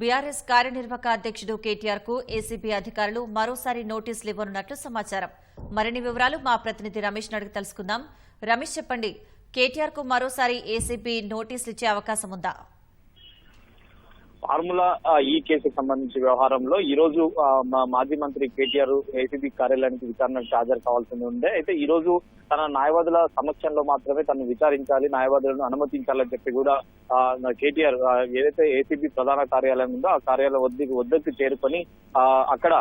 BRS కార్యనిర్వాహక అధ్యక్షుడు కేటీఆర్ కు ఏసీబీ అధికారులు మరోసారి నోటీసులు ఇవ్వనున్నట్లు సమాచారం. మరిన్ని వివరాలు మా ప్రతినిధి రమేష్ అడిగి తెలుసుకుందాం. రమేష్, చెప్పండి, కేటీఆర్ కు మరోసారి ఏసీబీ నోటీసులు ఇచ్చే అవకాశం ఉందా? ఫార్ములా ఈ కేసుకు సంబంధించిన వ్యవహారంలో ఈ రోజు మాజీ మంత్రి కేటీఆర్ ఏసీబీ కార్యాలయానికి విచారణకు హాజరు కావాల్సి ఉండే. అయితే ఈ రోజు తన న్యాయవాదుల సమక్షంలో మాత్రమే తను విచారించాలి, న్యాయవాదులను అనుమతించాలని చెప్పి కూడా కేటీఆర్ ఏదైతే ఏసీబీ ప్రధాన కార్యాలయం ఉందో ఆ కార్యాలయం వద్దకు చేరుకొని అక్కడ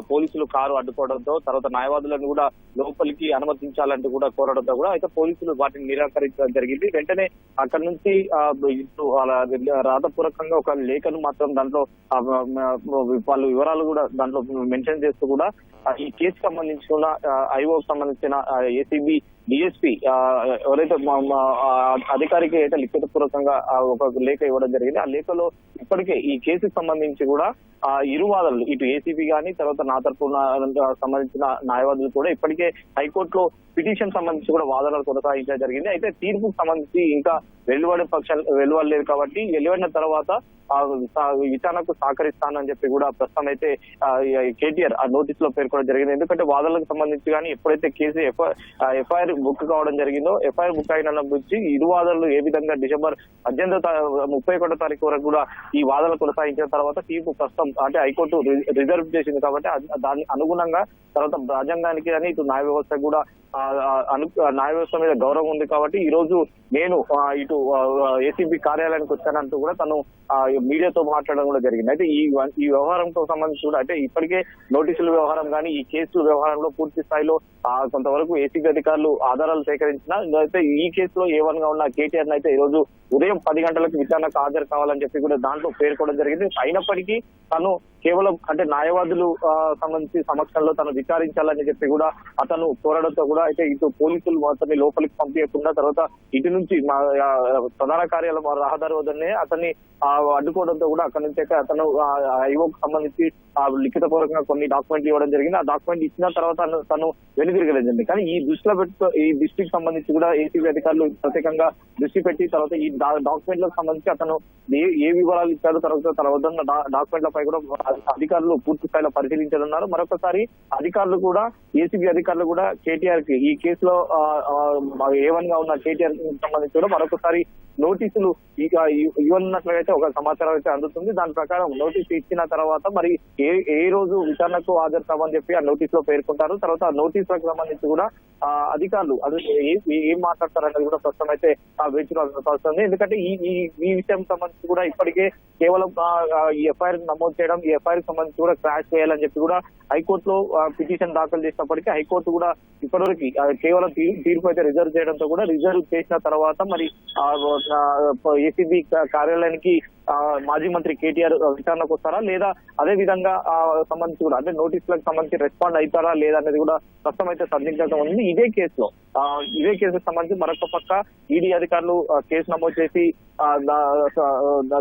పోలీసులు కారు అడ్డుకోవడంతో తర్వాత న్యాయవాదులను కూడా లోపలికి అనుమతించాలంటూ కూడా కోరడంతో కూడా అయితే పోలీసులు వాటిని నిరాకరించడం జరిగింది. వెంటనే అక్కడ నుంచి రాతపూర్వకంగా ఒక లేఖను మాత్రం దాంట్లో వాళ్ళు వివరాలు కూడా దాంట్లో మెన్షన్ చేస్తూ కూడా ఈ కేసు సంబంధించిన ఐఓకి సంబంధించిన ఏసీబీ డిఎస్పీ ఎవరైతే అధికారికి అయితే లిఖిత పూర్వకంగా ఒక లేఖ ఇవ్వడం జరిగింది. ఆ లేఖలో ఇప్పటికే ఈ కేసుకు సంబంధించి కూడా ఇరు వాదనలు ఇటు ఏసీబీ గానీ తర్వాత నా తరపున సంబంధించిన న్యాయవాదులు కూడా ఇప్పటికే హైకోర్టులో పిటిషన్ సంబంధించి కూడా వాదనలు కొనసాగించడం జరిగింది. అయితే తీర్పుకు సంబంధించి ఇంకా వెలువడలేదు కాబట్టి వెలువడిన తర్వాత విచారణకు సహకరిస్తానని చెప్పి కూడా ప్రస్తుతం అయితే కేటీఆర్ ఆ నోటీస్ లో పేర్కొనడం జరిగింది. ఎందుకంటే వాదనలకు సంబంధించి కానీ ఎప్పుడైతే కేసు ఎఫ్ఐఆర్ బుక్ కావడం జరిగిందో ఎఫ్ఐఆర్ బుక్ అయిన నుంచి ఇరు వాదనలు ఏ విధంగా డిసెంబర్ 31 తారీఖు వరకు కూడా ఈ వాదనలు కొనసాగించిన తర్వాత తీర్పు ప్రస్తుతం అంటే హైకోర్టు రిజర్వ్ చేసింది కాబట్టి దాని అనుగుణంగా తర్వాత రాజ్యాంగానికి అని ఇటు న్యాయ వ్యవస్థ కూడా న్యాయ వ్యవస్థ మీద గౌరవం ఉంది కాబట్టి ఈ రోజు నేను ఇటు ఏసీబీ కార్యాలయానికి వచ్చానంటూ కూడా తను మీడియాతో మాట్లాడడం కూడా జరిగింది. అయితే ఈ వ్యవహారంతో సంబంధించి కూడా అంటే ఇప్పటికే నోటీసుల వ్యవహారం కానీ ఈ కేసుల వ్యవహారంలో పూర్తి స్థాయిలో కొంతవరకు ఏసీబీ అధికారులు ఆధారాలు సేకరించిన అయితే ఈ కేసులో A1 గా ఉన్న కేటీఆర్ అయితే ఈ రోజు ఉదయం 10 గంటలకు విచారణకు హాజరు కావాలని చెప్పి కూడా దాంట్లో పేర్కొనడం జరిగింది. అయినప్పటికీ తను కేవలం అంటే న్యాయవాదులు సంబంధించి సమక్షంలో తను విచారించాలని చెప్పి కూడా అతను కోరడంతో కూడా అయితే ఇటు పోలీసులు అతన్ని లోపలికి పంపించకుండా తర్వాత ఇటు నుంచి ప్రధాన కార్యాలయం రహదారి వద్దనే అతన్ని అడ్డుకోవడంతో కూడా అక్కడి నుంచి అయితే అతను ఐఓకు సంబంధించి లిఖిత పూర్వకంగా కొన్ని డాక్యుమెంట్లు ఇవ్వడం జరిగింది. ఆ డాక్యుమెంట్ ఇచ్చిన తర్వాత తను వెనుదిరగలేదు. కానీ ఈ దృష్టికి సంబంధించి కూడా ఏసీబీ అధికారులు ప్రత్యేకంగా దృష్టి పెట్టి తర్వాత ఈ డాక్యుమెంట్లకు సంబంధించి అతను ఏ వివరాలు ఇచ్చారో తర్వాత డాక్యుమెంట్లపై కూడా అధికారులు పూర్తి స్థాయిలో పరిశీలించనున్నారు. మరొకసారి అధికారులు కూడా ఏసీబీ అధికారులు కూడా కేటీఆర్ కి ఈ కేసులో A1 గా ఉన్న కేటీఆర్ సంబంధించి కూడా మరొకసారి నోటీసులు ఇవ్వనున్నట్లయితే ఒక సమాచారం అయితే అందుతుంది. దాని ప్రకారం నోటీసు ఇచ్చిన తర్వాత మరి ఏ రోజు విచారణకు హాజరు కావని చెప్పి ఆ నోటీస్ లో పేర్కొంటారు. తర్వాత ఆ నోటీసులకు సంబంధించి కూడా అధికారులు అది ఏం మాట్లాడతారనేది కూడా ప్రస్తుతం అయితే వేచి చూడాల్సి. ఎందుకంటే ఈ విషయం సంబంధించి కూడా ఇప్పటికే కేవలం ఈ ఎఫ్ఐఆర్ నమోదు చేయడం ఈ ఎఫ్ఐఆర్ సంబంధించి కూడా క్రాష్ చేయాలని చెప్పి కూడా హైకోర్టులో పిటిషన్ దాఖలు చేసినప్పటికీ హైకోర్టు కూడా ఇప్పటివరకు కేవలం తీర్పు అయితే రిజర్వ్ చేయడంతో కూడా రిజర్వ్ చేసిన తర్వాత మరి ఏసీబీ కార్యాలయానికి మాజీ మంత్రి కేటీఆర్ విచారణకు వస్తారా లేదా అదే విధంగా సంబంధించి కూడా అంటే నోటీసులకు సంబంధించి రెస్పాండ్ అవుతారా లేదా అనేది కూడా ప్రస్తుతం అయితే సందిగ్ధంగా ఉంది. ఇదే కేసుకు సంబంధించి మరొక పక్క ఈడీ అధికారులు కేసు నమోదు చేసి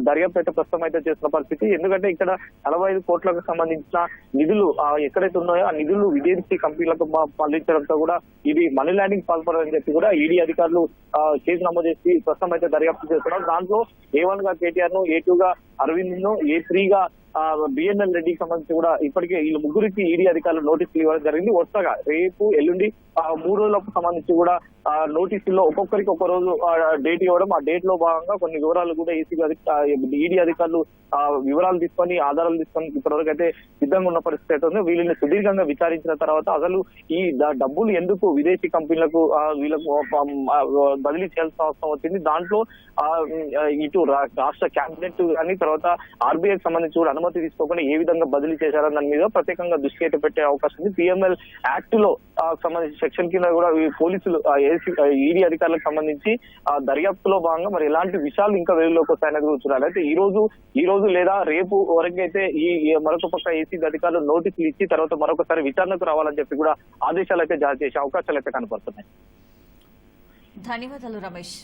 దర్యాప్తు అయితే ప్రస్తుతం అయితే చేస్తున్న పరిస్థితి. ఎందుకంటే ఇక్కడ 45 కోట్లకు సంబంధించిన నిధులు ఎక్కడైతే ఉన్నాయో ఆ నిధులు విదేశీ కంపెనీలకు మళ్లించడంతో కూడా ఇది మనీ లాండరింగ్ పాల్పడాలని చెప్పి కూడా ఈడీ అధికారులు కేసు నమోదు చేసి ప్రస్తుతం అయితే దర్యాప్తు చేస్తున్నారు. దాంట్లో A1 గా కేటీఆర్ ను, A2 గా అరవింద్ ను, A3 గా బిఎన్ఎల్ రెడ్డికి సంబంధించి కూడా ఇప్పటికే వీళ్ళు ముగ్గురికి ఈడీ అధికారులు నోటీసులు ఇవ్వడం జరిగింది. వరుసగా రేపు ఎల్లుండి 3 రోజులకు సంబంధించి కూడా నోటీసుల్లో ఒక్కొక్కరికి ఒక రోజు డేట్ ఇవ్వడం, ఆ డేట్ లో భాగంగా కొన్ని వివరాలు కూడా ఈడీ అధికారులు వివరాలు తీసుకొని ఆధారాలు తీసుకొని ఇప్పటివరకు అయితే సిద్ధంగా ఉన్న పరిస్థితి అయితే ఉంది. వీళ్ళని సుదీర్ఘంగా విచారించిన తర్వాత అసలు ఈ డబ్బులు ఎందుకు విదేశీ కంపెనీలకు వీళ్ళకు బదిలీ చేయాల్సిన అవసరం వచ్చింది, దాంట్లో ఇటు రాష్ట్ర క్యాబినెట్ కానీ తర్వాత ఆర్బీఐకి సంబంధించి కూడా అనుమతి తీసుకోకుండా ఏ విధంగా బదిలీ చేశారని దాని మీద ప్రత్యేకంగా దృష్టి అయితే పెట్టే అవకాశం ఉంది. పిఎంఎల్ యాక్ట్ లో సంబంధించి సెక్షన్ కింద కూడా పోలీసులు ఈడీ అధికారులకు సంబంధించి దర్యాప్తులో భాగంగా మరి ఎలాంటి విషయాలు ఇంకా వెలుగులోకి వస్తాయనేది కూడా చూడాలి. అయితే ఈ రోజు లేదా రేపు వరకు అయితే ఈ మరొక పక్క ఏసీబీ అధికారులు నోటీసులు ఇచ్చి తర్వాత మరొకసారి విచారణకు రావాలని చెప్పి కూడా ఆదేశాలు అయితే జారీ చేసే అవకాశాలు అయితే కనపడుతున్నాయి. ధన్యవాదాలు రమేష్.